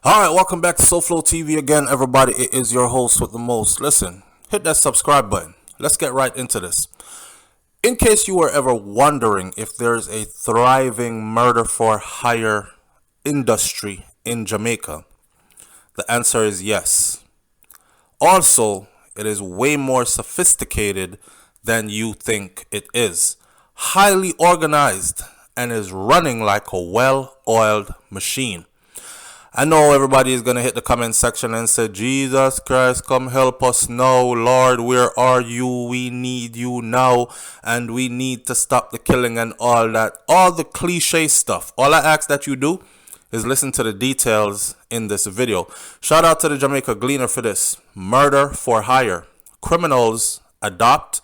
Alright, welcome back to SouFLoTV again, everybody. It is your host with the most. Listen, hit that subscribe button. Let's get right into this. In case you were ever wondering if there's a thriving murder for hire industry in Jamaica, the answer is yes. Also, it is way more sophisticated than you think it is. Highly organized and is running like a well-oiled machine. I know everybody is going to hit the comment section and say, Jesus Christ, come help us now. Lord, where are you? We need you now. And we need to stop the killing and all that. All the cliche stuff. All I ask that you do is listen to the details in this video. Shout out to the Jamaica Gleaner for this. Murder for hire. Criminals adopt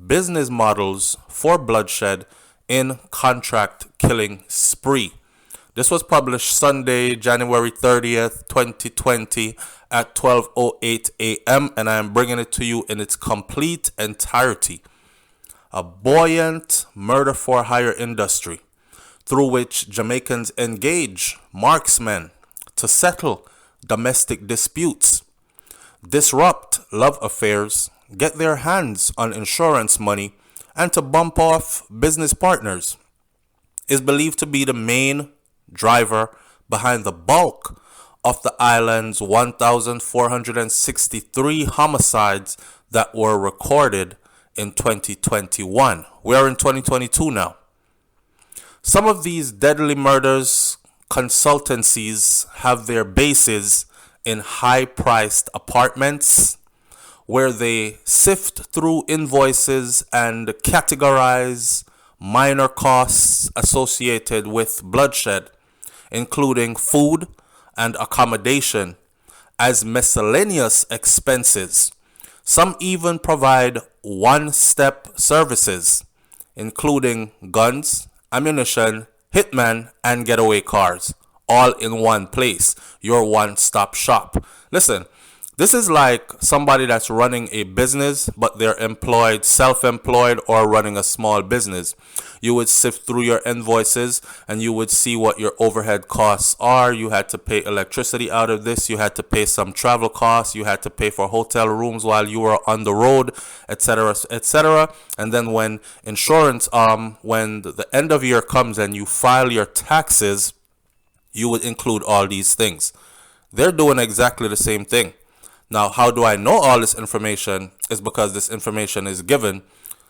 business models for bloodshed in contract killing spree. This was published Sunday, January 30th, 2020 at 12:08 a.m. and I am bringing it to you in its complete entirety. A buoyant murder for hire industry through which Jamaicans engage marksmen to settle domestic disputes, disrupt love affairs, get their hands on insurance money, and to bump off business partners is believed to be the main driver behind the bulk of the island's 1,463 homicides that were recorded in 2021. We're in 2022 now. Some of these deadly murders consultancies have their bases in high-priced apartments where they sift through invoices and categorize minor costs associated with bloodshed, including food and accommodation, as miscellaneous expenses. Some even provide one-step services, including guns, ammunition, hitman, and getaway cars, all in one place, your one-stop shop. Listen, this is like somebody that's running a business, but they're employed, self-employed, or running a small business. You would sift through your invoices and you would see what your overhead costs are. You had to pay electricity out of this. You had to pay some travel costs. You had to pay for hotel rooms while you were on the road, etc., etc. And then when insurance, when the end of year comes and you file your taxes, you would include all these things. They're doing exactly the same thing. Now, how do I know all this information? Is because this information is given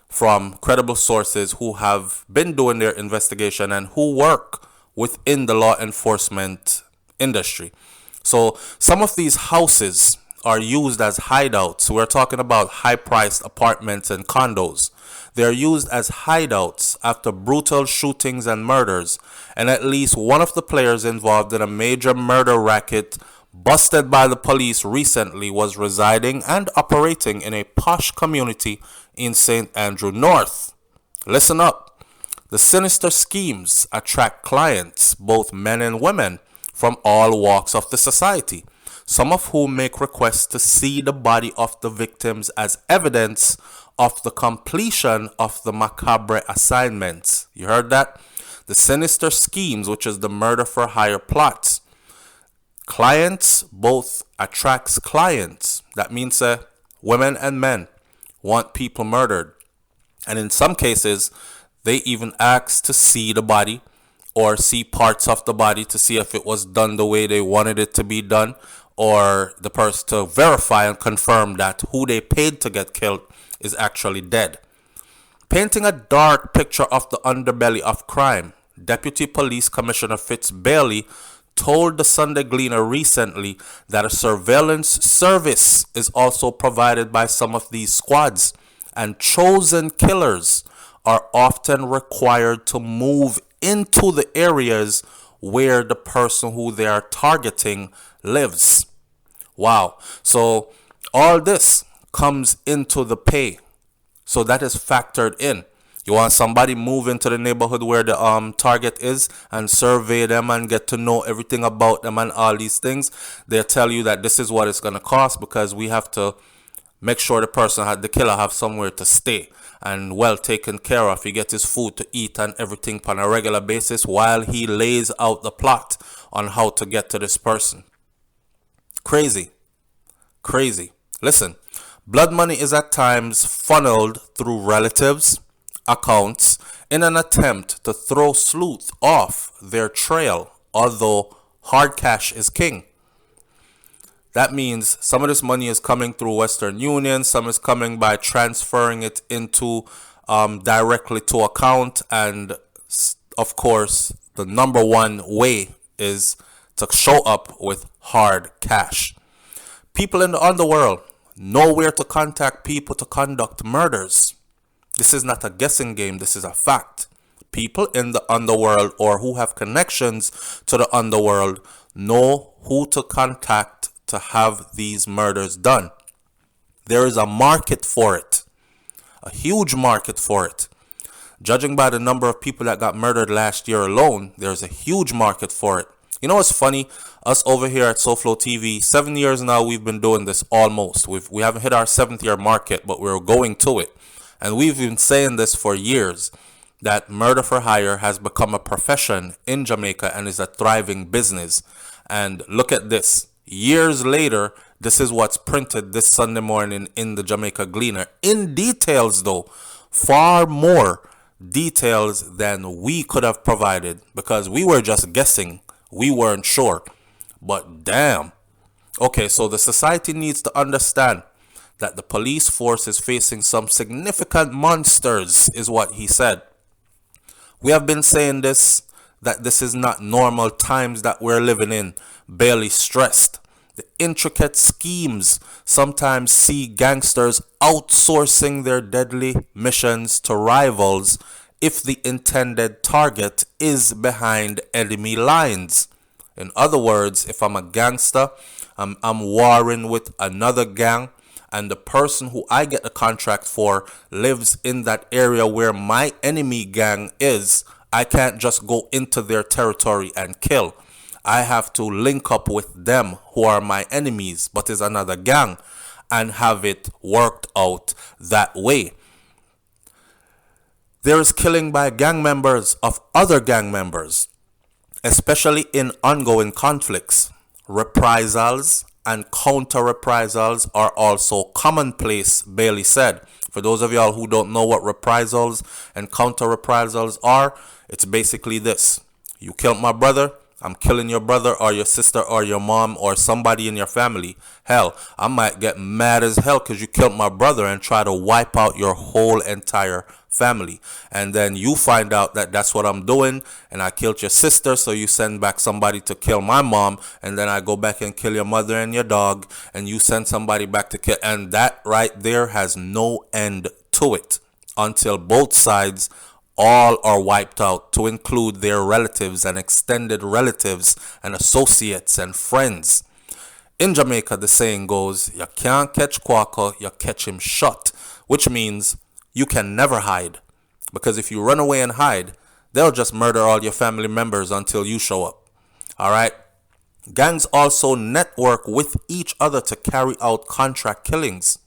from credible sources who have been doing their investigation and who work within the law enforcement industry. So some of these houses are used as hideouts. We're talking about high-priced apartments and condos. They're used as hideouts after brutal shootings and murders, and at least one of the players involved in a major murder racket busted by the police recently was residing and operating in a posh community in St. Andrew North. Listen up. The sinister schemes attract clients, both men and women, from all walks of the society, some of whom make requests to see the body of the victims as evidence of the completion of the macabre assignments. You heard that? The sinister schemes, which is the murder for hire plots. Clients both attracts clients. That means women and men want people murdered. And in some cases, they even ask to see the body or see parts of the body to see if it was done the way they wanted it to be done, or the person to verify and confirm that who they paid to get killed is actually dead. Painting a dark picture of the underbelly of crime, Deputy Police Commissioner Fitz Bailey told the Sunday Gleaner recently that a surveillance service is also provided by some of these squads, and chosen killers are often required to move into the areas where the person who they are targeting lives. Wow. So all this comes into the pay. So that is factored in. You want somebody move into the neighborhood where the target is and survey them and get to know everything about them and all these things. They'll tell you that this is what it's going to cost because we have to make sure the killer have somewhere to stay and well taken care of. He get his food to eat and everything on a regular basis while he lays out the plot on how to get to this person. Crazy. Crazy. Listen, blood money is at times funneled through relatives' accounts in an attempt to throw sleuth off their trail, although hard cash is king. That means some of this money is coming through Western Union, some is coming by transferring it into directly to account, and of course, the number one way is to show up with hard cash. People in the underworld know where to contact people to conduct murders. This is not a guessing game, this is a fact. People in the underworld or who have connections to the underworld know who to contact to have these murders done. There is a market for it, a huge market for it. Judging by the number of people that got murdered last year alone, there's a huge market for it. You know what's funny? Us over here at SouFLoTV, 7 years now we've been doing this almost. We haven't hit our 7th year market, but we're going to it. And we've been saying this for years, that murder for hire has become a profession in Jamaica and is a thriving business. And look at this. Years later, this is what's printed this Sunday morning in the Jamaica Gleaner. In details though, far more details than we could have provided because we were just guessing. We weren't sure. But damn. Okay, so the society needs to understand that the police force is facing some significant monsters, is what he said. We have been saying this, that this is not normal times that we're living in, barely stressed. The intricate schemes sometimes see gangsters outsourcing their deadly missions to rivals if the intended target is behind enemy lines. In other words, if I'm a gangster, I'm warring with another gang, and the person who I get the contract for lives in that area where my enemy gang is, I can't just go into their territory and kill. I have to link up with them who are my enemies, but is another gang, and have it worked out that way. There is killing by gang members of other gang members, especially in ongoing conflicts. Reprisals and counter-reprisals are also commonplace, Bailey said. For those of y'all who don't know what reprisals and counter-reprisals are, it's basically this. You killed my brother, I'm killing your brother or your sister or your mom or somebody in your family. Hell, I might get mad as hell because you killed my brother and try to wipe out your whole entire family. And then you find out that that's what I'm doing and I killed your sister, so you send back somebody to kill my mom, and then I go back and kill your mother and your dog, and you send somebody back to kill. And that right there has no end to it until both sides all are wiped out, to include their relatives and extended relatives and associates and friends. In Jamaica, the saying goes, you can't catch Quacker, you catch him shut, which means you can never hide. Because if you run away and hide, they'll just murder all your family members until you show up. Alright? Gangs also network with each other to carry out contract killings.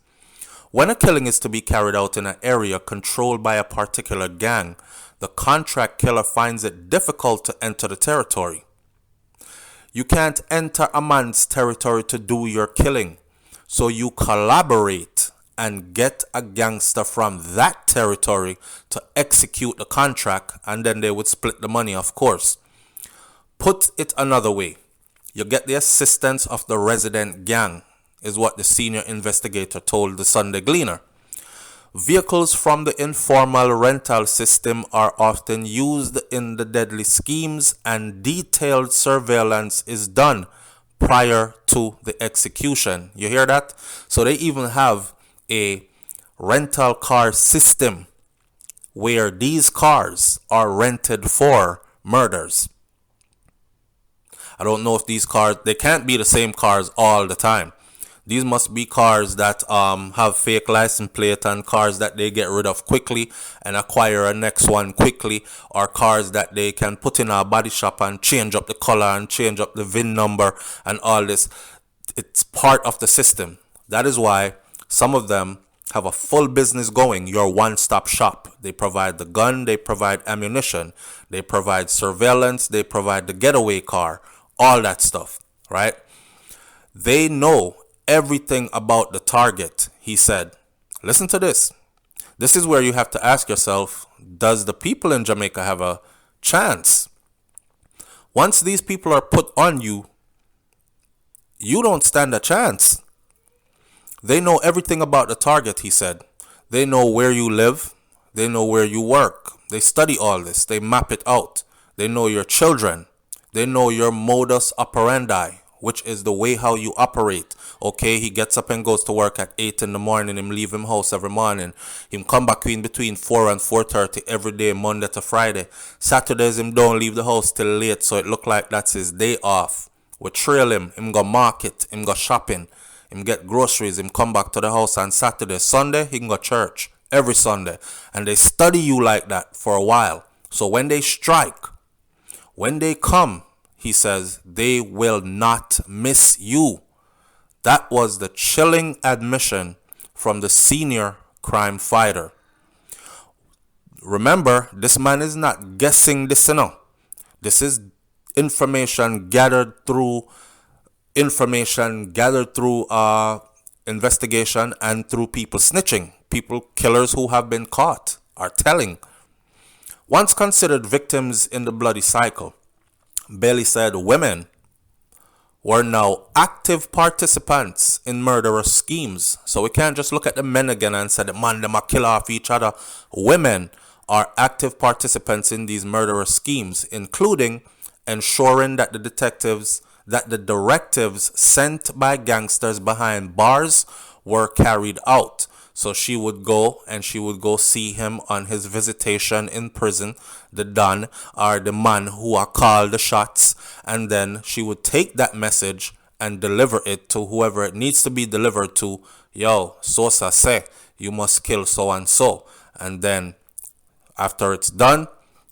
When a killing is to be carried out in an area controlled by a particular gang, the contract killer finds it difficult to enter the territory. You can't enter a man's territory to do your killing, so you collaborate and get a gangster from that territory to execute the contract, and then they would split the money, of course. Put it another way, you get the assistance of the resident gang, is what the senior investigator told the Sunday Gleaner. Vehicles from the informal rental system are often used in the deadly schemes, and detailed surveillance is done prior to the execution. You hear that? So they even have a rental car system where these cars are rented for murders. I don't know if these cars, they can't be the same cars all the time. These must be cars that have fake license plate, and cars that they get rid of quickly and acquire a next one quickly, or cars that they can put in a body shop and change up the color and change up the VIN number and all this. It's part of the system. That is why Some of them have a full business going, your one-stop shop. They provide the gun, they provide ammunition, they provide surveillance, they provide the getaway car, all that stuff, right? They know everything about the target, he said. Listen to this. This is where you have to ask yourself, does the people in Jamaica have a chance? Once these people are put on you, you don't stand a chance. They know everything about the target, he said. They know where you live. They know where you work. They study all this. They map it out. They know your children. They know your modus operandi, which is the way how you operate. Okay, he gets up and goes to work at 8 in the morning. Him leave him house every morning. Him come back in between 4 and 4:30 every day, Monday to Friday. Saturdays him don't leave the house till late, so it look like that's his day off. We trail him. Him go market. Him go shopping. Him get groceries. Him come back to the house on Saturday. Sunday, he can go church every Sunday. And they study you like that for a while. So when they strike, when they come, he says, they will not miss you. That was the chilling admission from the senior crime fighter. Remember, this man is not guessing this, you know. This is information gathered through investigation and through people snitching. People, killers who have been caught are telling. Once considered victims in the bloody cycle, Bailey said women were now active participants in murderous schemes. So we can't just look at the men again and say, man, them are kill off each other. Women are active participants in these murderous schemes, including ensuring that the directives sent by gangsters behind bars were carried out. So she would go see him on his visitation in prison, the Don, or the man who are called the shots, and then she would take that message and deliver it to whoever it needs to be delivered to. Yo, Sosa say, you must kill so and so. And then after it's done,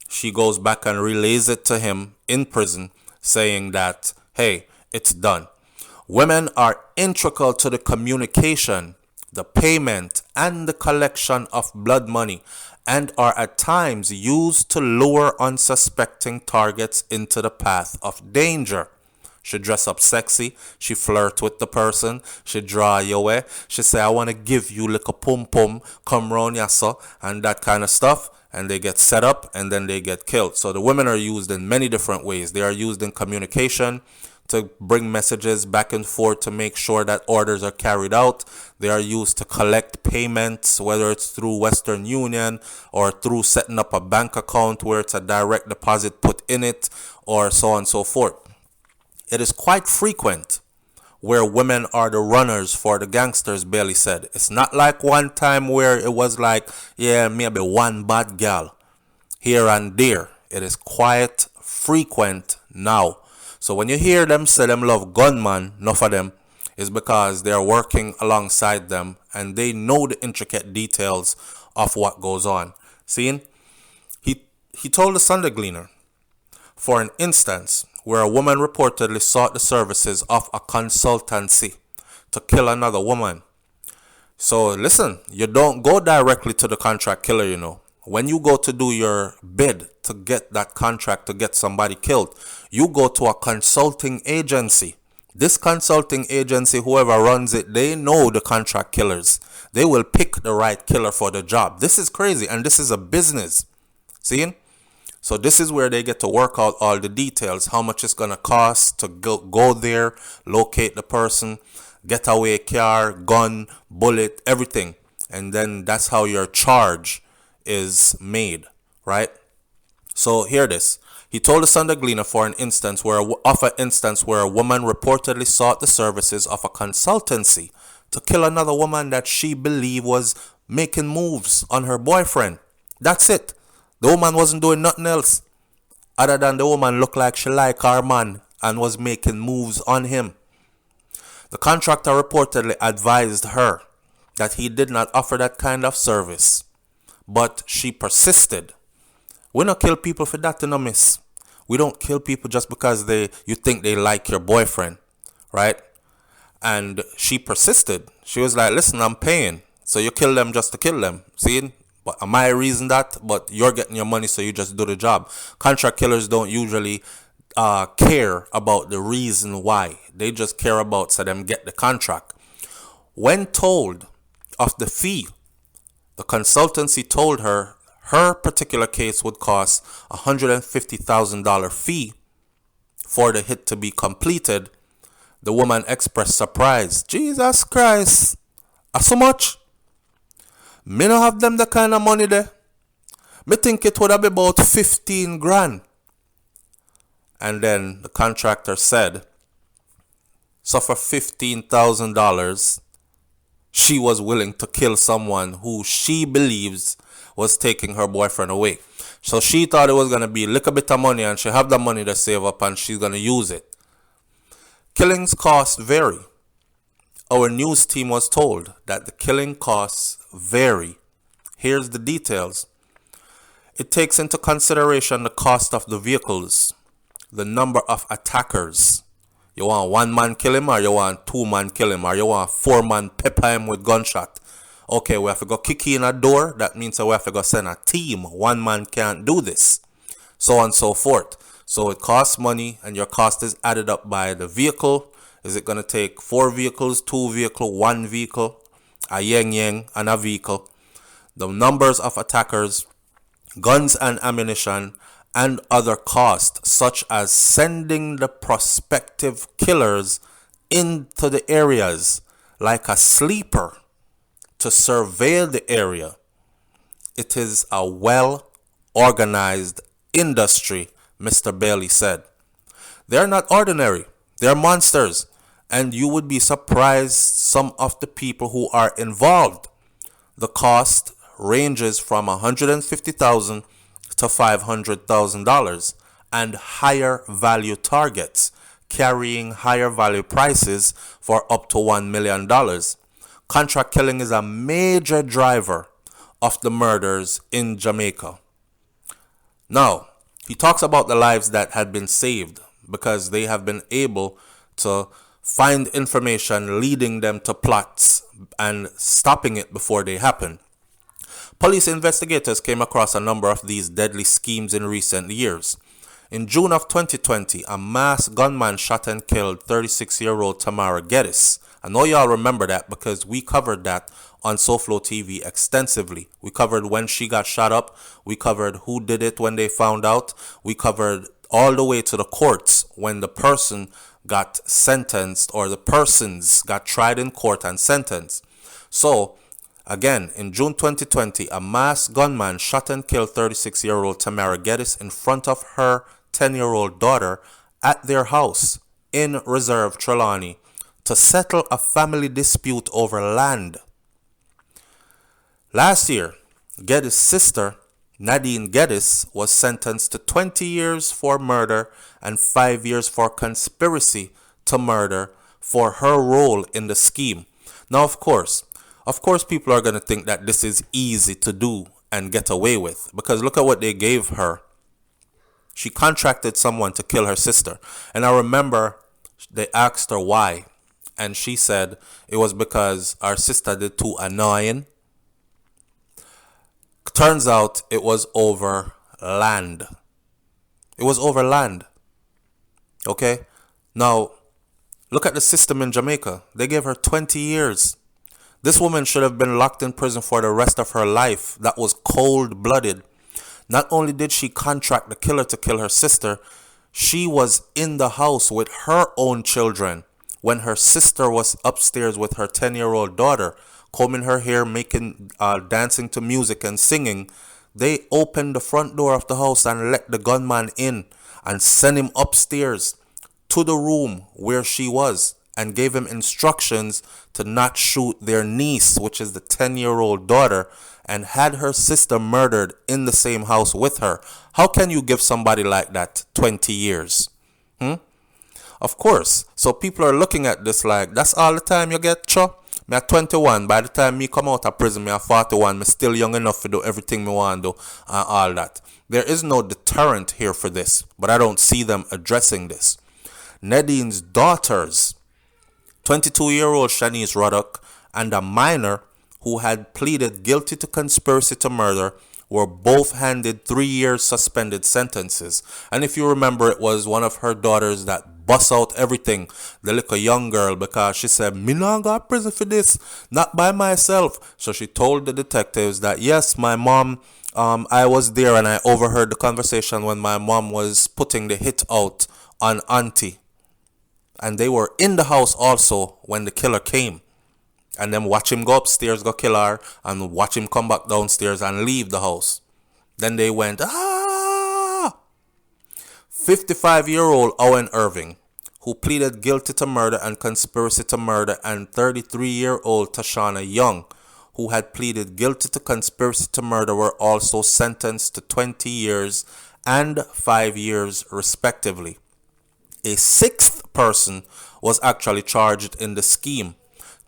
she goes back and relays it to him in prison, saying that, hey, it's done. Women are integral to the communication, the payment, and the collection of blood money, and are at times used to lure unsuspecting targets into the path of danger. She dress up sexy, she flirt with the person, she draw you away, she say, I want to give you like a pum pum, come round yasso, and that kind of stuff, and they get set up and then they get killed. So the women are used in many different ways. They are used in communication, to bring messages back and forth to make sure that orders are carried out. They are used to collect payments, whether it's through Western Union or through setting up a bank account where it's a direct deposit put in it, or so on and so forth. It is quite frequent where women are the runners for the gangsters, Bailey said. It's not like one time where it was like, yeah, maybe one bad gal here and there. It is quite frequent now. So when you hear them say them love gunman, enough of them is because they are working alongside them and they know the intricate details of what goes on. Seeing? He told the Sunday Gleaner, for an instance, where a woman reportedly sought the services of a consultancy to kill another woman. So listen, you don't go directly to the contract killer, you know. When you go to do your bid to get that contract to get somebody killed, you go to a consulting agency. This consulting agency, whoever runs it, they know the contract killers. They will pick the right killer for the job. This is crazy, and this is a business. Seeing? So this is where they get to work out all the details, how much it's going to cost to go there, locate the person, get away car, gun, bullet, everything. And then that's how your charge is made, right? So hear this. He told the Sunday Gleaner for an instance where a woman reportedly sought the services of a consultancy to kill another woman that she believed was making moves on her boyfriend. That's it. The woman wasn't doing nothing else other than the woman looked like she liked her man and was making moves on him. The contractor reportedly advised her that he did not offer that kind of service, but she persisted. We don't kill people for that, you know, miss. We don't kill people just because you think they like your boyfriend, right? And she persisted. She was like, listen, I'm paying. So you kill them just to kill them. See? But am I reason that? But you're getting your money, so you just do the job. Contract killers don't usually care about the reason why. They just care about so them get the contract. When told of the fee, the consultancy told her her particular case would cost $150,000 fee for the hit to be completed. The woman expressed surprise. Jesus Christ. So much? Me no have them the kind of money there. Me think it would have been about 15 grand. And then the contractor said, so for $15,000, she was willing to kill someone who she believes was taking her boyfriend away. So she thought it was going to be a little bit of money and she have the money to save up and she's going to use it. Killings costs vary. Our news team was told that the killing costs vary. Here's the details. It takes into consideration the cost of the vehicles, the number of attackers. You want one man kill him, or you want two man kill him, or you want four man pepper him with gunshot. Okay, we have to go kick in a door. That means we have to go send a team. One man can't do this. So on and so forth. So it costs money, and your cost is added up by the vehicle. Is it going to take 4 vehicles, 2 vehicles, 1 vehicle, a yang and a vehicle? The numbers of attackers, guns and ammunition, and other costs, such as sending the prospective killers into the areas like a sleeper to surveil the area. It is a well-organized industry, Mr. Bailey said. They're not ordinary. They're monsters. And you would be surprised some of the people who are involved. The cost ranges from $150,000 to $500,000, and higher value targets carrying higher value prices for up to $1 million. Contract killing is a major driver of the murders in Jamaica. Now, he talks about the lives that had been saved because they have been able to find information leading them to plots and stopping it before they happen. Police investigators came across a number of these deadly schemes in recent years. In June of 2020, a masked gunman shot and killed 36-year-old Tamara Geddes. I know y'all remember that because we covered that on SouFLoTV extensively. We covered when she got shot up. We covered who did it when they found out. We covered all the way to the courts when the person got sentenced, or the persons got tried in court and sentenced. So, again, in June 2020, a masked gunman shot and killed 36-year-old Tamara Geddes in front of her 10-year-old daughter at their house in Reserve, Trelawney, to settle a family dispute over land. Last year, Geddes' sister, Nadine Geddes, was sentenced to 20 years for murder and 5 years for conspiracy to murder for her role in the scheme. Now, of course, people are going to think that this is easy to do and get away with, because look at what they gave her. She contracted someone to kill her sister. And I remember they asked her why. And she said it was because our sister did too annoying. Turns out it was over land. It was over land. Okay? Now, look at the system in Jamaica. They gave her 20 years. This woman should have been locked in prison for the rest of her life. That was cold-blooded. Not only did she contract the killer to kill her sister, she was in the house with her own children when her sister was upstairs with her 10-year-old daughter, combing her hair, dancing to music and singing. They opened the front door of the house and let the gunman in and sent him upstairs to the room where she was and gave him instructions to not shoot their niece, which is the 10-year-old daughter, and had her sister murdered in the same house with her. How can you give somebody like that 20 years? Of course. So people are looking at this like, that's all the time you get, cho? Me at 21. By the time me come out of prison, me at 41. Me still young enough to do everything me want to do and all that. There is no deterrent here for this, but I don't see them addressing this. Nadine's daughters 22-year-old Shanice Ruddock and a minor who had pleaded guilty to conspiracy to murder were both handed 3-year suspended sentences. And if you remember, it was one of her daughters that bust out everything, the little young girl, because she said, "Me not go to prison for this, not by myself." So she told the detectives that, yes, my mom, I was there and I overheard the conversation when my mom was putting the hit out on auntie. And they were in the house also when the killer came. And then watch him go upstairs, go kill her, and watch him come back downstairs and leave the house. Then they went, ah! 55-year-old Owen Irving, who pleaded guilty to murder and conspiracy to murder, and 33-year-old Tashana Young, who had pleaded guilty to conspiracy to murder, were also sentenced to 20 years and 5 years respectively. A sixth person was actually charged in the scheme,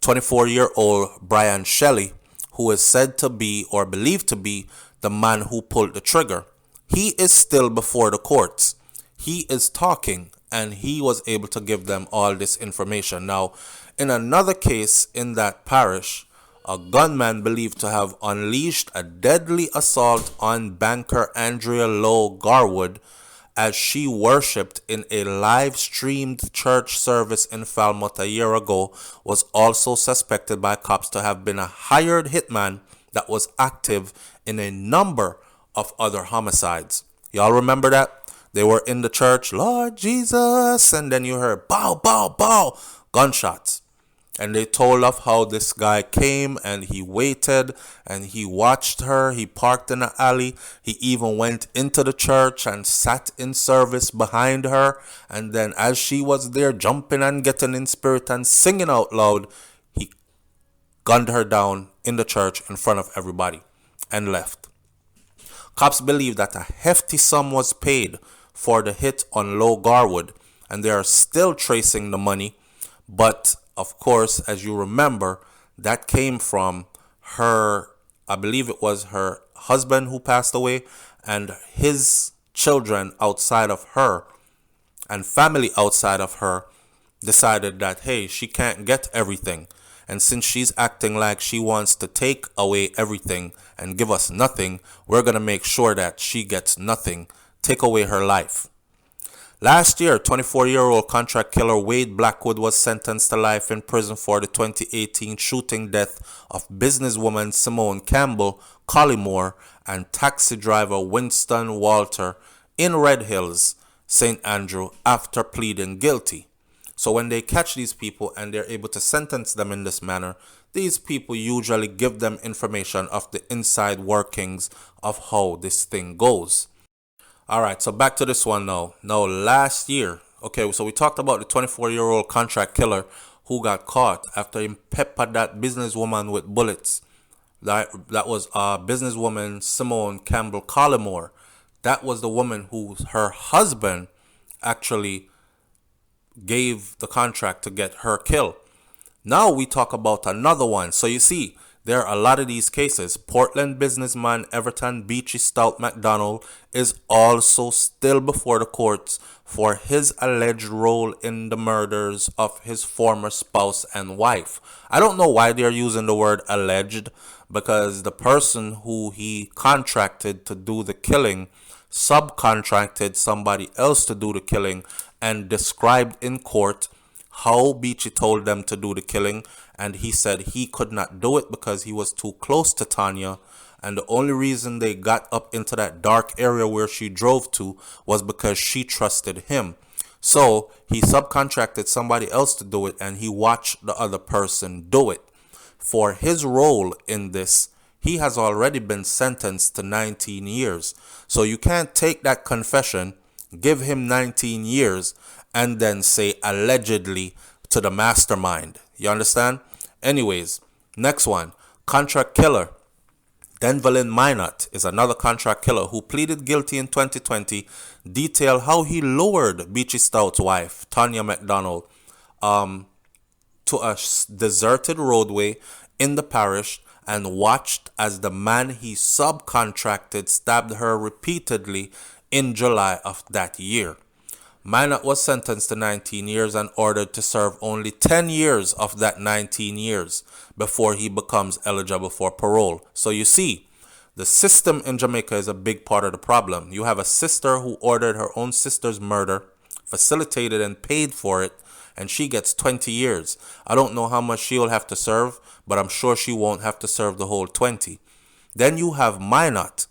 24-year-old Brian Shelley, who is said to be or believed to be the man who pulled the trigger. He is still before the courts. He is talking and he was able to give them all this information. Now, in another case in that parish, a gunman believed to have unleashed a deadly assault on banker Andrea Lowe Garwood as she worshipped in a live-streamed church service in Falmouth a year ago, was also suspected by cops to have been a hired hitman that was active in a number of other homicides. Y'all remember that? They were in the church, "Lord Jesus," and then you heard "bow, bow, bow," gunshots. And they told of how this guy came and he waited and he watched her. He parked in an alley. He even went into the church and sat in service behind her. And then as she was there jumping and getting in spirit and singing out loud, he gunned her down in the church in front of everybody and left. Cops believe that a hefty sum was paid for the hit on Lowe Garwood, and they are still tracing the money. But of course, as you remember, that came from her, I believe it was her husband who passed away, and his children outside of her and family outside of her decided that, hey, she can't get everything. And since she's acting like she wants to take away everything and give us nothing, we're going to make sure that she gets nothing. Take away her life. Last year, 24-year-old contract killer Wade Blackwood was sentenced to life in prison for the 2018 shooting death of businesswoman Simone Campbell Collymore and taxi driver Winston Walter in Red Hills, St. Andrew, after pleading guilty. So when they catch these people and they're able to sentence them in this manner, these people usually give them information of the inside workings of how this thing goes. Alright, so back to this one now. Now, last year, okay, so we talked about the 24-year-old contract killer who got caught after he peppered that businesswoman with bullets. That was businesswoman Simone Campbell Collymore. That was the woman who her husband actually gave the contract to get her killed. Now we talk about another one. So you see, there are a lot of these cases. Portland businessman Everton Beachy Stout McDonald is also still before the courts for his alleged role in the murders of his former spouse and wife. I don't know why they're using the word alleged, because the person who he contracted to do the killing subcontracted somebody else to do the killing and described in court how Beachy told them to do the killing, and he said he could not do it because he was too close to Tanya, and the only reason they got up into that dark area where she drove to was because she trusted him. So he subcontracted somebody else to do it, and he watched the other person do it. For his role in this, he has already been sentenced to 19 years. So you can't take that confession, give him 19 years, and then say allegedly to the mastermind. You understand? Anyways, next one. Contract killer Denvelin Minot is another contract killer who pleaded guilty in 2020. Detail how he lured Beachy Stout's wife, Tanya McDonald, to a deserted roadway in the parish and watched as the man he subcontracted stabbed her repeatedly in July of that year. Minot was sentenced to 19 years and ordered to serve only 10 years of that 19 years before he becomes eligible for parole. So you see, the system in Jamaica is a big part of the problem. You have a sister who ordered her own sister's murder, facilitated and paid for it, and she gets 20 years. I don't know how much she'll have to serve, but I'm sure she won't have to serve the whole 20. Then you have Minot,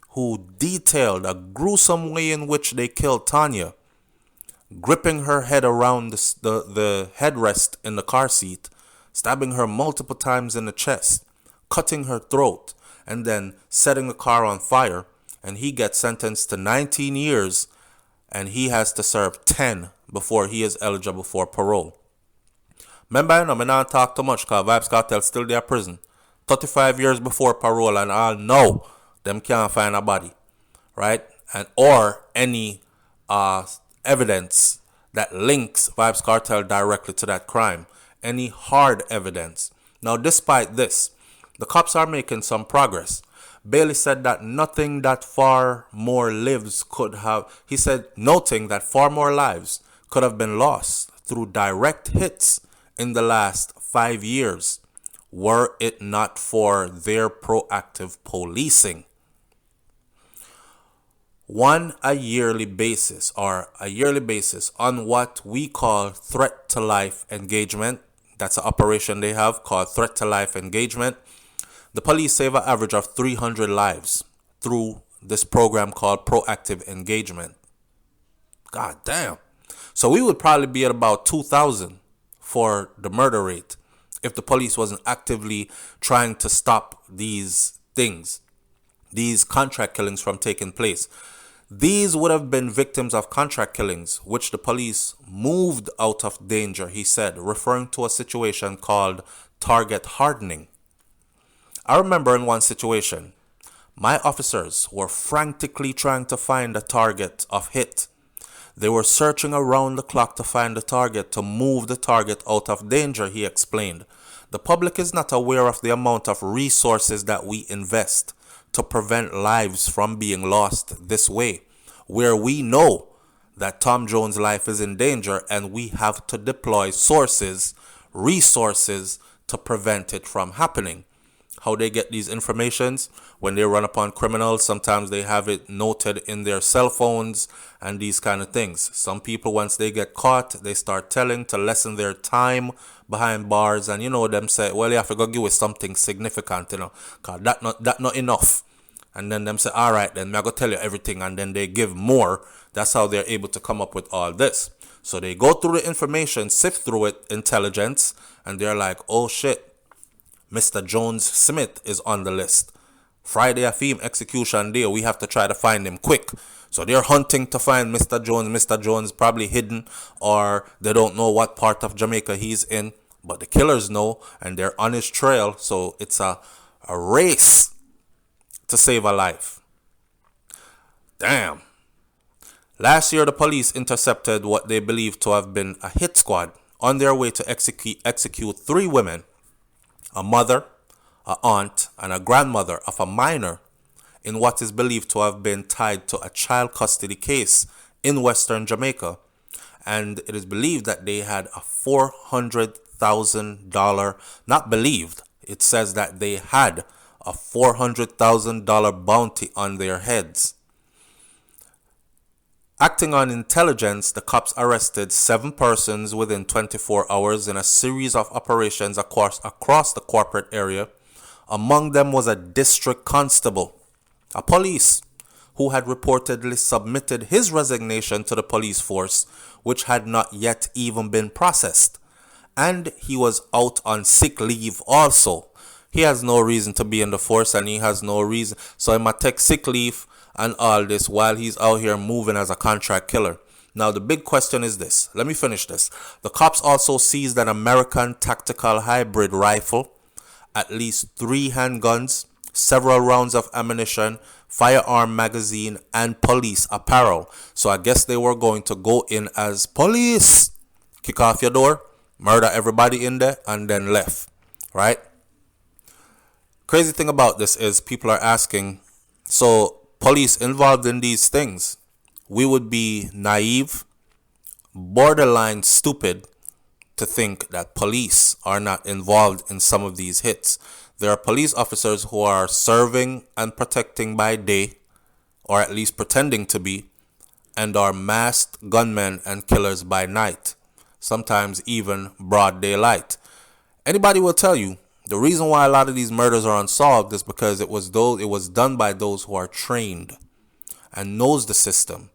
who detailed a gruesome way in which they killed Tanya, gripping her head around the headrest in the car seat, stabbing her multiple times in the chest, cutting her throat, and then setting the car on fire. And he gets sentenced to 19 years, and he has to serve 10 before he is eligible for parole. Remember, I not talk too much because Vybz Kartel still there prison. 35 years before parole, and I know them can't find a body, right? And or any evidence that links Vybz Kartel directly to that crime. Any hard evidence. Now, despite this, the cops are making some progress. Bailey said that nothing that far more lives could have, he said, noting that far more lives could have been lost through direct hits in the last 5 years, were it not for their proactive policing. On a yearly basis on what we call threat to life engagement. That's an operation they have called threat to life engagement. The police save an average of 300 lives through this program called proactive engagement. God damn. So we would probably be at about 2,000 for the murder rate if the police wasn't actively trying to stop these things, these contract killings from taking place. These would have been victims of contract killings, which the police moved out of danger, he said, referring to a situation called target hardening. I remember in one situation, my officers were frantically trying to find a target of hit. They were searching around the clock to find the target, to move the target out of danger, he explained. The public is not aware of the amount of resources that we invest to prevent lives from being lost this way, where we know that Tom Jones' life is in danger and we have to deploy resources to prevent it from happening. How they get these informations? When they run upon criminals, sometimes they have it noted in their cell phones and these kind of things. Some people, once they get caught, they start telling to lessen their time behind bars, and them say, well, you have to go give us something significant, because that not enough. And then them say, all right, then I'm going to tell you everything, and then they give more. That's how they're able to come up with all this. So they go through the information, sift through it, intelligence, and they're like, oh shit, Mr. Jones Smith is on the list. Friday a theme execution day, we have to try to find him quick. So they're hunting to find Mr. Jones. Mr. Jones probably hidden, or they don't know what part of Jamaica he's in, but the killers know, and they're on his trail. So it's a race to save a life. Damn. Last year, the police intercepted what they believe to have been a hit squad on their way to execute 3 women, a mother, an aunt, and a grandmother of a minor, in what is believed to have been tied to a child custody case in Western Jamaica. And it is believed that they had a $400,000, not believed, it says that they had a $400,000 bounty on their heads. Acting on intelligence, the cops arrested 7 persons within 24 hours in a series of operations across the corporate area. Among them was a district constable, a police, who had reportedly submitted his resignation to the police force, which had not yet even been processed. And he was out on sick leave also. He has no reason to be in the force, and he has no reason. So he might take sick leave and all this while he's out here moving as a contract killer. Now, the big question is this. Let me finish this. The cops also seized an American tactical hybrid rifle, at least 3 handguns, several rounds of ammunition, firearm magazine, and police apparel. So I guess they were going to go in as police, kick off your door, murder everybody in there, and then left. Right? Crazy thing about this is people are asking, so police involved in these things, we would be naive borderline stupid to think that police are not involved in some of these hits. There are police officers who are serving and protecting by day, or at least pretending to be, and are masked gunmen and killers by night, sometimes even broad daylight. Anybody will tell you the reason why a lot of these murders are unsolved is because it was done by those who are trained and knows the system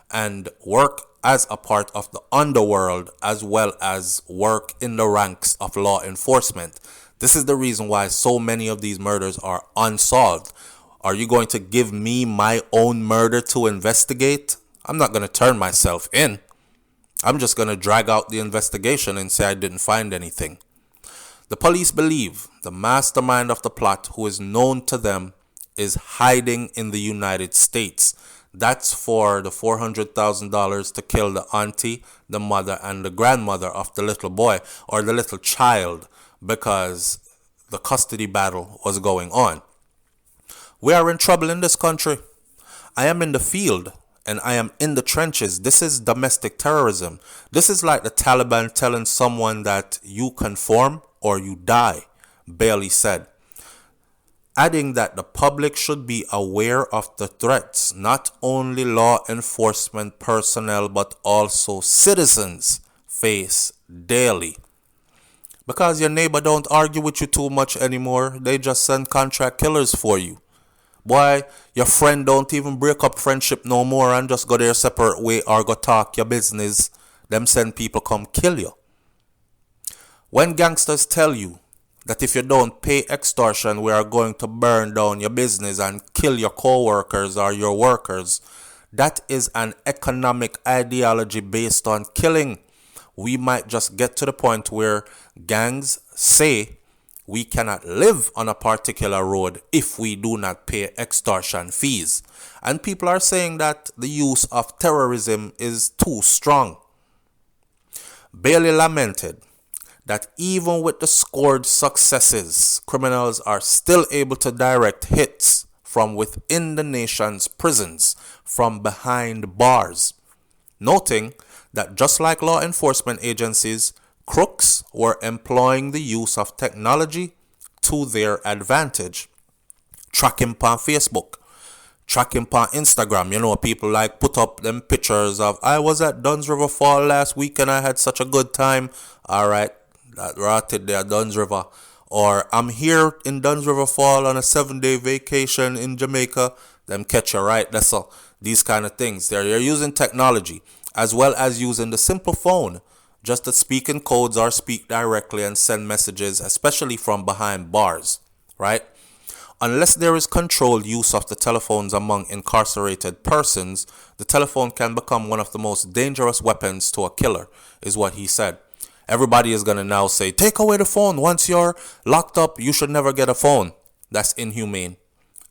and work as a part of the underworld as well as work in the ranks of law enforcement. This is the reason why so many of these murders are unsolved. Are you going to give me my own murder to investigate? I'm not going to turn myself in. I'm just going to drag out the investigation and say I didn't find anything. The police believe the mastermind of the plot, who is known to them, is hiding in the United States. That's for the $400,000 to kill the auntie, the mother, and the grandmother of the little boy or the little child, because the custody battle was going on. We are in trouble in this country. I am in the field and I am in the trenches. This is domestic terrorism. This is like the Taliban telling someone that you conform or you die, Bailey said, adding that the public should be aware of the threats not only law enforcement personnel but also citizens face daily. Because your neighbor don't argue with you too much anymore, they just send contract killers for you. Boy, your friend don't even break up friendship no more and just go their separate way or go talk your business. Them send people come kill you. When gangsters tell you that if you don't pay extortion, we are going to burn down your business and kill your co-workers or your workers, that is an economic ideology based on killing. We might just get to the point where gangs say we cannot live on a particular road if we do not pay extortion fees. And people are saying that the use of terrorism is too strong. Bailey lamented that even with the scored successes, criminals are still able to direct hits from within the nation's prisons, from behind bars, noting that just like law enforcement agencies, crooks were employing the use of technology to their advantage. Tracking on Facebook, tracking on Instagram. You know, people like put up them pictures of, I was at Duns River Fall last week and I had such a good time. All right, that rotted there, Duns River. Or I'm here in Duns River Fall on a 7-day vacation in Jamaica. Them catch you, right? That's all. These kind of things. They're using technology as well as using the simple phone just to speak in codes or speak directly and send messages, especially from behind bars, right? Unless there is controlled use of the telephones among incarcerated persons, the telephone can become one of the most dangerous weapons to a killer, is what he said. Everybody is going to now say, take away the phone. Once you're locked up, you should never get a phone. That's inhumane.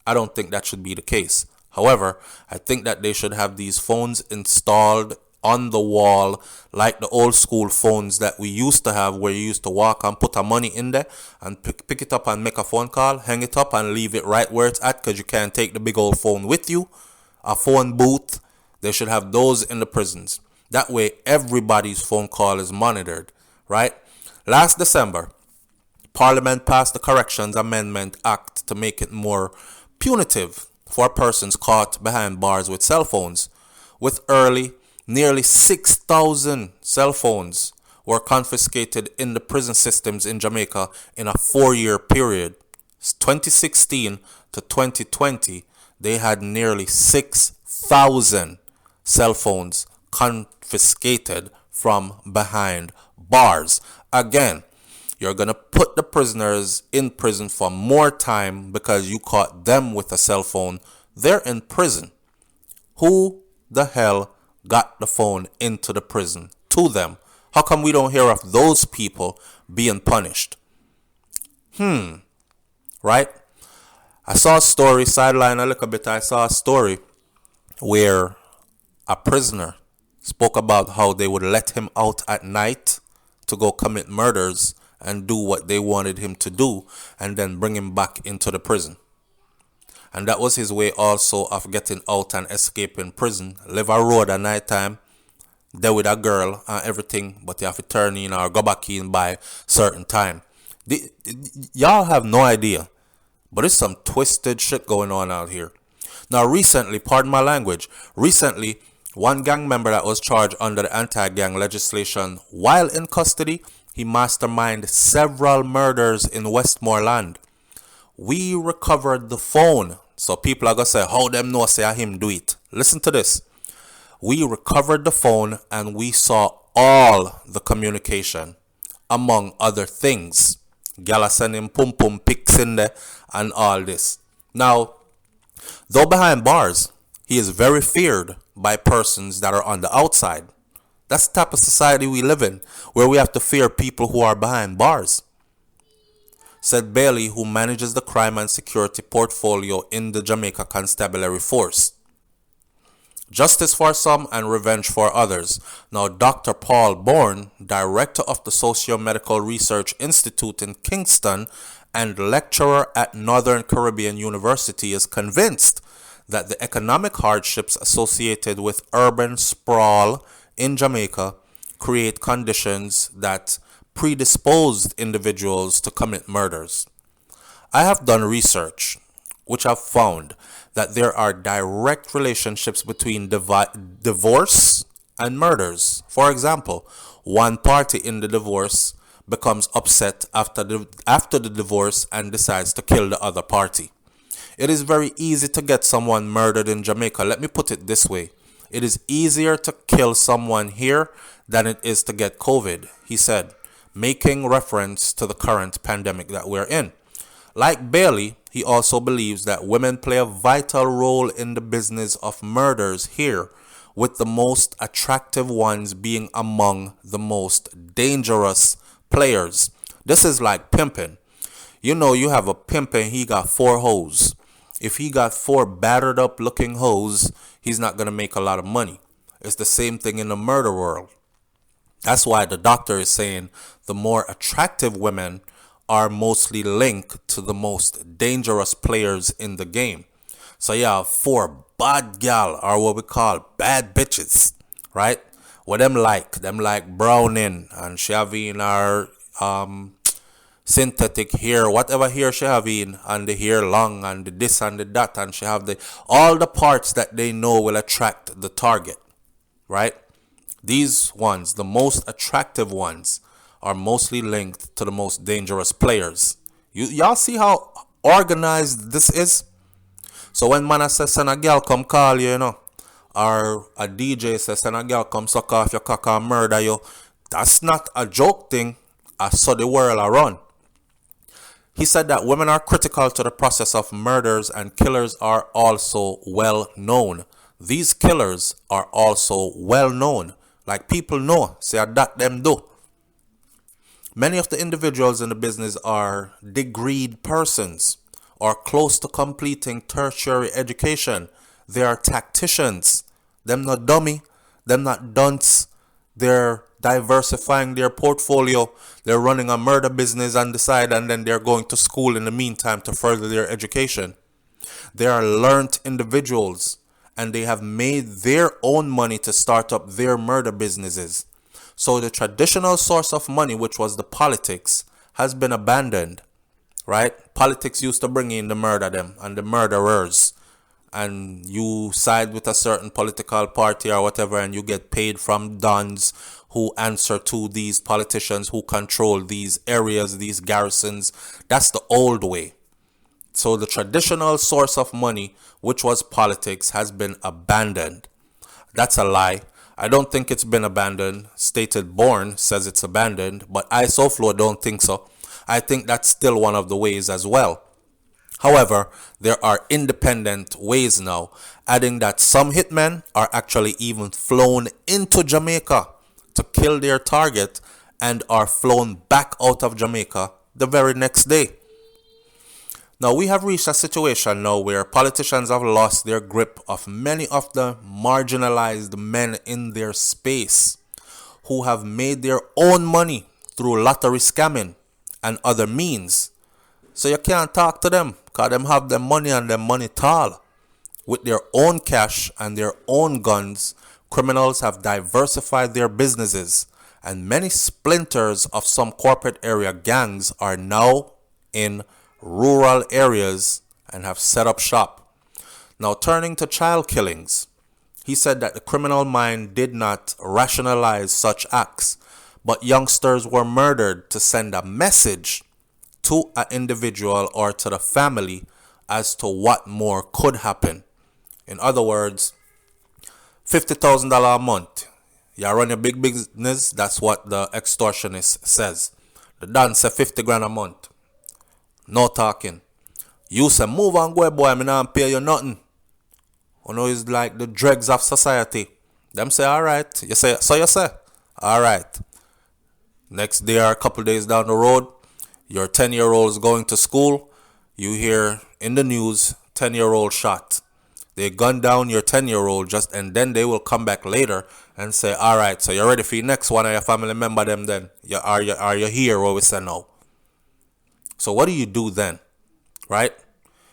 I don't think that should be the case. However, I think that they should have these phones installed on the wall like the old school phones that we used to have, where you used to walk and put a money in there and pick it up and make a phone call, hang it up and leave it right where it's at because you can't take the big old phone with you. A phone booth. They should have those in the prisons. That way everybody's phone call is monitored, right? Last December, Parliament passed the Corrections Amendment Act to make it more punitive for persons caught behind bars with cell phones. With nearly 6,000 cell phones were confiscated in the prison systems in Jamaica in a 4-year period. 2016 to 2020, they had nearly 6,000 cell phones confiscated from behind bars. Again, you're going to put the prisoners in prison for more time because you caught them with a cell phone. They're in prison. Who the hell got the phone into the prison to them? How come we don't hear of those people being punished? Right? I saw a story, sideline a little bit, I saw a story where a prisoner spoke about how they would let him out at night to go commit murders and do what they wanted him to do and then bring him back into the prison. And that was his way also of getting out and escaping prison. Live a road at night time, there with a girl and everything, but you have to turn in or go back in by certain time. Y'all have no idea, but it's some twisted shit going on out here. Now, recently, pardon my language, recently, one gang member that was charged under the anti-gang legislation while in custody, he masterminded several murders in Westmoreland. We recovered the phone. So people are going to say, how them know say him do it? Listen to this. We recovered the phone and we saw all the communication, among other things. Gala sending pum pum pics in there and all this. Now, though behind bars, he is very feared by persons that are on the outside. That's the type of society we live in, where we have to fear people who are behind bars, said Bailey, who manages the crime and security portfolio in the Jamaica Constabulary Force. Justice for some and revenge for others. Now, Dr. Paul Bourne, director of the Socio-Medical Research Institute in Kingston and lecturer at Northern Caribbean University, is convinced that the economic hardships associated with urban sprawl in Jamaica create conditions that predisposed individuals to commit murders. I have done research which have found that there are direct relationships between divorce and murders. For example, one party in the divorce becomes upset after the divorce and decides to kill the other party. It is very easy to get someone murdered in Jamaica. Let me put it this way. It is easier to kill someone here than it is to get COVID, he said, making reference to the current pandemic that we're in. Like Bailey, he also believes that women play a vital role in the business of murders here, with the most attractive ones being among the most dangerous players. This is like pimping. You know, you have a pimp and he got 4 hoes. If he got 4 battered up looking hoes, he's not going to make a lot of money. It's the same thing in the murder world. That's why the doctor is saying the more attractive women are mostly linked to the most dangerous players in the game. So you have 4 bad gal, or what we call bad bitches, right? What them like browning, and she having her synthetic hair, whatever hair she having, and the hair long, and the this and the that, and she have all the parts that they know will attract the target, right? These ones, the most attractive ones, are mostly linked to the most dangerous players. Y'all see how organized this is? So when man says send a girl come call you, or a DJ says send a girl come suck off your cock and murder you, that's not a joke thing. I saw the world around. He said that women are critical to the process of murders and killers are also well known. These killers are also well known. Like people know, say that them do. Many of the individuals in the business are degreed persons or close to completing tertiary education. They are tacticians. Them not dummy. Them not dunce. They're diversifying their portfolio. They're running a murder business on the side, and then they're going to school in the meantime to further their education. They are learned individuals, and they have made their own money to start up their murder businesses. So the traditional source of money, which was the politics, has been abandoned, right? Politics used to bring in the murder them and the murderers. And you side with a certain political party or whatever, and you get paid from dons who answer to these politicians who control these areas, these garrisons. That's the old way. So the traditional source of money, which was politics, has been abandoned. That's a lie. I don't think it's been abandoned. Stated Bourne says it's abandoned, but I, SouFLo, don't think so. I think that's still one of the ways as well. However, there are independent ways now, adding that some hitmen are actually even flown into Jamaica to kill their target and are flown back out of Jamaica the very next day. Now, we have reached a situation now where politicians have lost their grip of many of the marginalized men in their space who have made their own money through lottery scamming and other means. So you can't talk to them because them have their money and their money tall. With their own cash and their own guns, Criminals have diversified their businesses, and many splinters of some corporate area gangs are now in rural areas and have set up shop. Now, turning to child killings, he said that the criminal mind did not rationalize such acts, but youngsters were murdered to send a message to an individual or to the family as to what more could happen. In other words, $50,000 a month. You run your big business, that's what the extortionist says. The Don say 50 grand a month. No talking. You say, move on, go boy, me not pay you nothing. You know, it's like the dregs of society. Them say, alright. You say, so you say, alright. Next day or a couple days down the road, your 10-year-old is going to school. You hear in the news, 10-year-old shot. They gun down your 10-year-old and then they will come back later and say, alright, so you're ready for your next one of your family member them then. Are you here where we say no? So what do you do then? Right?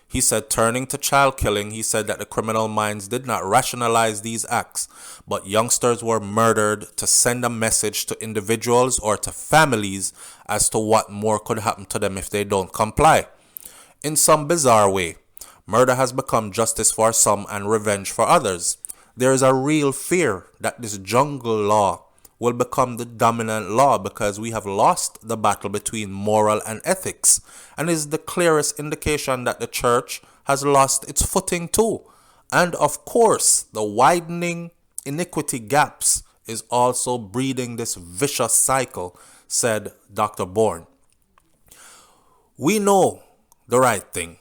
He said, turning to child killing, he said that the criminal minds did not rationalize these acts, but youngsters were murdered to send a message to individuals or to families as to what more could happen to them if they don't comply. In some bizarre way, murder has become justice for some and revenge for others. There is a real fear that this jungle law will become the dominant law because we have lost the battle between moral and ethics, and is the clearest indication that the church has lost its footing too. And of course, the widening iniquity gaps is also breeding this vicious cycle, said Dr. Bourne. We know the right thing.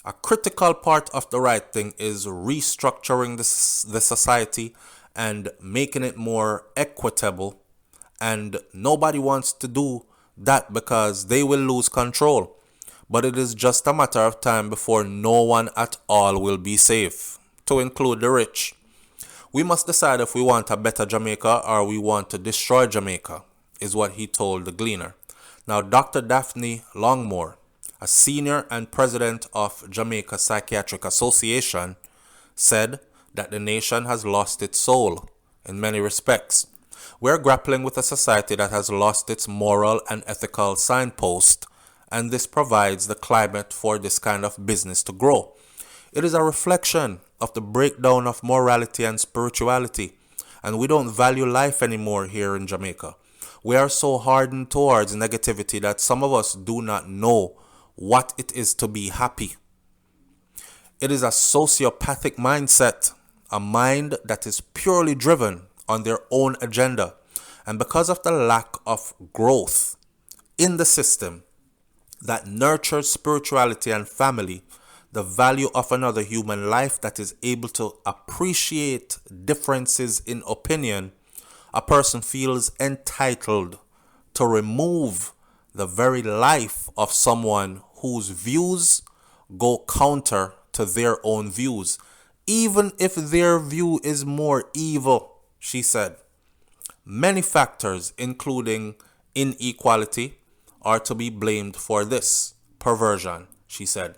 A critical part of the right thing is restructuring the society and making it more equitable, and nobody wants to do that because they will lose control. But it is just a matter of time before no one at all will be safe, to include the rich. We must decide if we want a better Jamaica or we want to destroy Jamaica, is what he told the Gleaner. Now, Dr. Daphne Longmore, a senior and president of Jamaica Psychiatric Association, said that the nation has lost its soul in many respects. We're grappling with a society that has lost its moral and ethical signpost, and this provides the climate for this kind of business to grow. It is a reflection of the breakdown of morality and spirituality, and we don't value life anymore here in Jamaica. We are so hardened towards negativity that some of us do not know what it is to be happy. It is a sociopathic mindset, a mind that is purely driven on their own agenda. And because of the lack of growth in the system that nurtures spirituality and family, the value of another human life that is able to appreciate differences in opinion, a person feels entitled to remove the very life of someone whose views go counter to their own views, even if their view is more evil, she said. Many factors, including inequality, are to be blamed for this perversion, she said,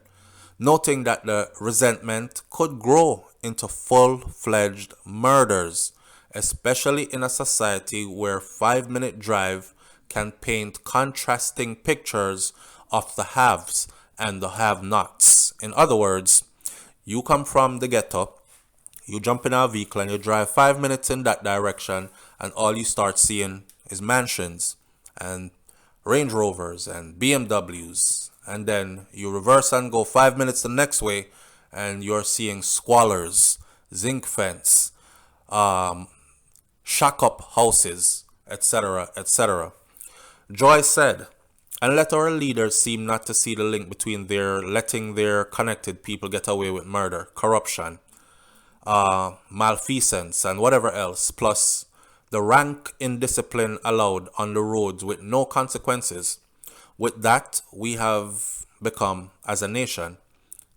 noting that the resentment could grow into full-fledged murders, especially in a society where 5-minute drive can paint contrasting pictures of the haves and the have-nots. In other words, you come from the ghetto, you jump in a vehicle and you drive 5 minutes in that direction, and all you start seeing is mansions and Range Rovers and BMWs. And then you reverse and go 5 minutes the next way, and you're seeing squalors, zinc fence, shack-up houses, etc., etc. Joy said, and let our leaders seem not to see the link between their letting their connected people get away with murder, corruption, malfeasance, and whatever else, plus the rank indiscipline allowed on the roads with no consequences. With that, we have become as a nation.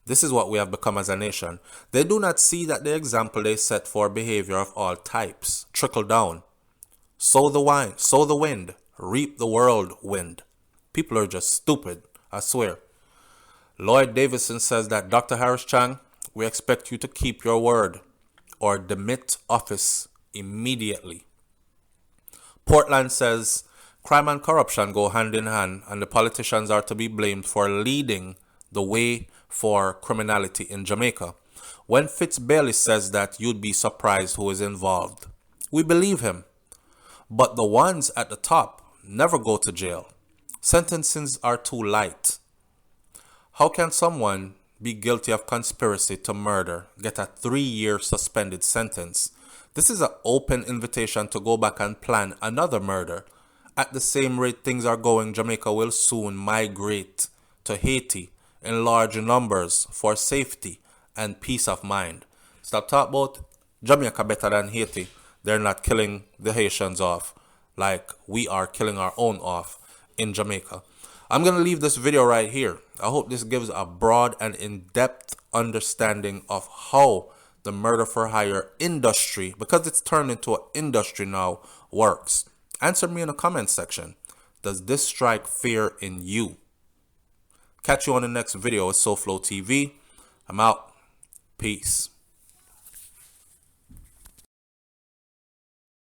This is what we have become as a nation. They do not see that the example they set for behavior of all types trickle down. Sow the wind, reap the whirlwind. People are just stupid, I swear. Lloyd Davison says that Dr. Harris Chang, we expect you to keep your word. or demit office immediately. Portland says crime and corruption go hand in hand, and the politicians are to be blamed for leading the way for criminality in Jamaica. When Fitzbailey says that, you'd be surprised who is involved. We believe him. But the ones at the top never go to jail. Sentences are too light. How can someone be guilty of conspiracy to murder get a 3-year suspended sentence? This is an open invitation to go back and plan another murder. At the same rate things are going, Jamaica will soon migrate to Haiti in large numbers for safety and peace of mind. Stop talking about Jamaica better than Haiti. They're not killing the Haitians off like we are killing our own off in Jamaica. I'm going to leave this video right here. I hope this gives a broad and in-depth understanding of how the murder for hire industry, because it's turned into an industry now, works. Answer me in the comment section. Does this strike fear in you? Catch you on the next video with SouFLoTV. I'm out. Peace.